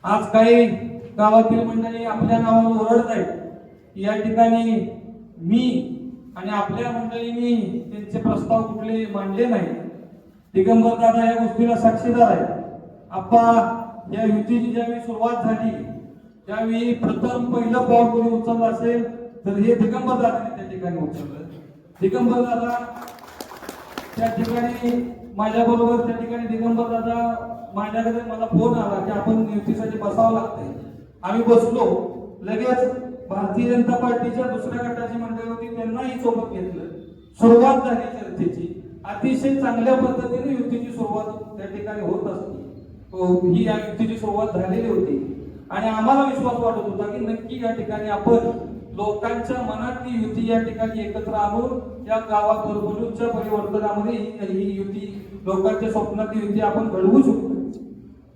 आज काही गावातील मंडळी आपल्या नावावर ओरडत आहेत. या ठिकाणी मी आणि आपल्या मंडळींनी त्यांचे प्रस्ताव कुठले मांडले नाही. दिगंबर दादा या गोष्टीला साक्षीदार आहे. आप्पा या युतीची ज्यावेळी सुरुवात झाली त्यावेळी प्रथम पहिलं पाऊल कोणी उचललं असेल तर हे दिगंबर दादाने त्या ठिकाणी उचललं. दिगंबर दादा त्या ठिकाणी माझ्या बरोबर त्या ठिकाणी दिगंबर दादा माझ्याकडे मला फोन आला की आपण युतीसाठी बसावं लागतंय. आम्ही बसलो. लगेच भारतीय जनता पार्टीच्या दुसऱ्या गटाची मंडळी होती त्यांनाही सोबत घेतलं. सुरुवात झाली चर्चेची. अतिशय चांगल्या पद्धतीने युतीची सुरुवात त्या ठिकाणी होत असते. ही या युतीची सुरुवात झालेली होती आणि आम्हाला विश्वास वाटत होता की नक्की या ठिकाणी आपण लोकांच्या मनातली युती या ठिकाणी एकत्र आणून या गावात बरोबरच्या परिवर्तनामध्ये ही युती लोकांच्या स्वप्नातली युती आपण घडवू शकतो.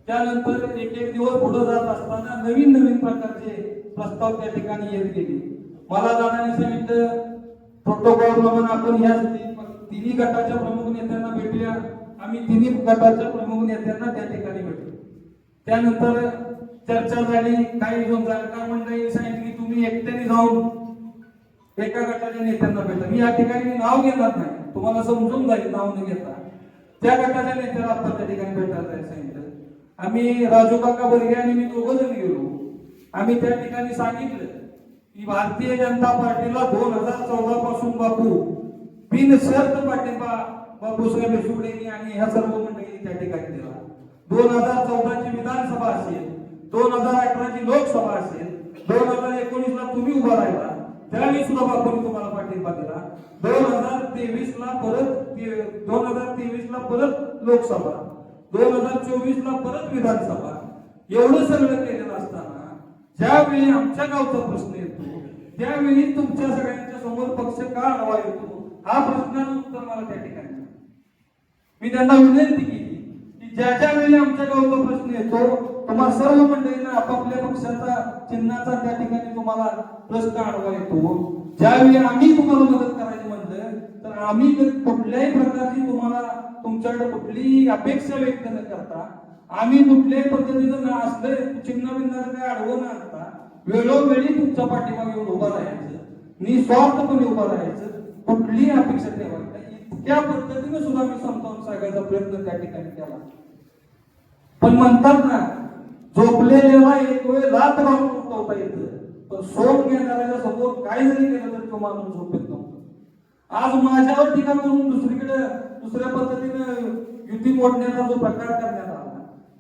त्यानंतर एक एक दिवस पुढे जात असताना नवीन नवीन प्रकारचे प्रस्ताव त्या ठिकाणी येत गेले. मला दादाने सांगितलं प्रोटोकॉल प्रमाणे आपण या तिन्ही गटाच्या प्रमुख नेत्यांना भेटूया. आम्ही तिन्ही गटाच्या प्रमुख नेत्यांना त्या ठिकाणी भेटलो. त्यानंतर चर्चा झाली. काही जण जाणकार मंडळी सांगितली तुम्ही एकट्याने जाऊन एका गटाच्या नेत्यांना भेटा. मी या ठिकाणी नाव घेणार नाही, तुम्हाला समजून जाईल नाव न घेता. त्या गटाच्या नेत्याला आपण त्या ठिकाणी भेटायला सांगितलं. आम्ही राजू काका बर्गे आणि मी दोघं जण गेलो. आम्ही त्या ठिकाणी सांगितलं की भारतीय जनता पार्टीला 2014 पासून बापू बिनशर्त पाठिंबा बापूसाहेब देशमुख आणि ह्या सर्व मंडळींनी त्या ठिकाणी दिला. 2014 ची विधानसभा असेल, 2018 ची लोकसभा असेल, 2019 ला तुम्ही उभा राहिला त्यावेळी सुद्धा बापूंनी तुम्हाला पाठिंबा दिला. 2023 ला परत लोकसभा, 2024 ला परत विधानसभा. एवढं सगळं केलेलं असताना ज्यावेळी आमच्या गावचा प्रश्न येतो त्यावेळी तुमच्या सगळ्यांच्या समोर पक्ष का हवा येतो हा प्रश्नाचं उत्तर मला त्या ठिकाणी मी त्यांना विनंती केली की ज्या वेळी आमच्या गावचा प्रश्न येतो तुम्हाला सर्व मंडळींना आपापल्या पक्षाचा चिन्हाचा त्या ठिकाणी तुम्हाला प्रश्न आढळवा येतो. ज्यावेळी आम्ही तुम्हाला मदत करायची म्हणलं तर आम्ही कुठल्याही प्रकारची तुम्हाला तुमच्याकडे कुठलीही अपेक्षा व्यक्त न करता आम्ही कुठल्याही पद्धतीचं न असलं चिन्ह बिन्ह काय अडवून आणता वेळोवेळी तुमच्या पाठीमागे येऊन उभा राहायचं, निस्वार्थपणे उभा राहायचं, कुठलीही अपेक्षा ठेवायची. इतक्या पद्धतीने सुद्धा मी समजावून सांगायचा प्रयत्न त्या ठिकाणी केला. पण म्हणतात ना झोपलेल्याला एक वेळ रात घालून उठवता येतं, पण सोम घेणाऱ्याच्या समोर काही जरी केलं तर तो माणूस झोपेत नव्हता. आज माझ्यावर टीका करून दुसऱ्या पद्धतीने युती मोडण्याचा जो प्रकार करण्यात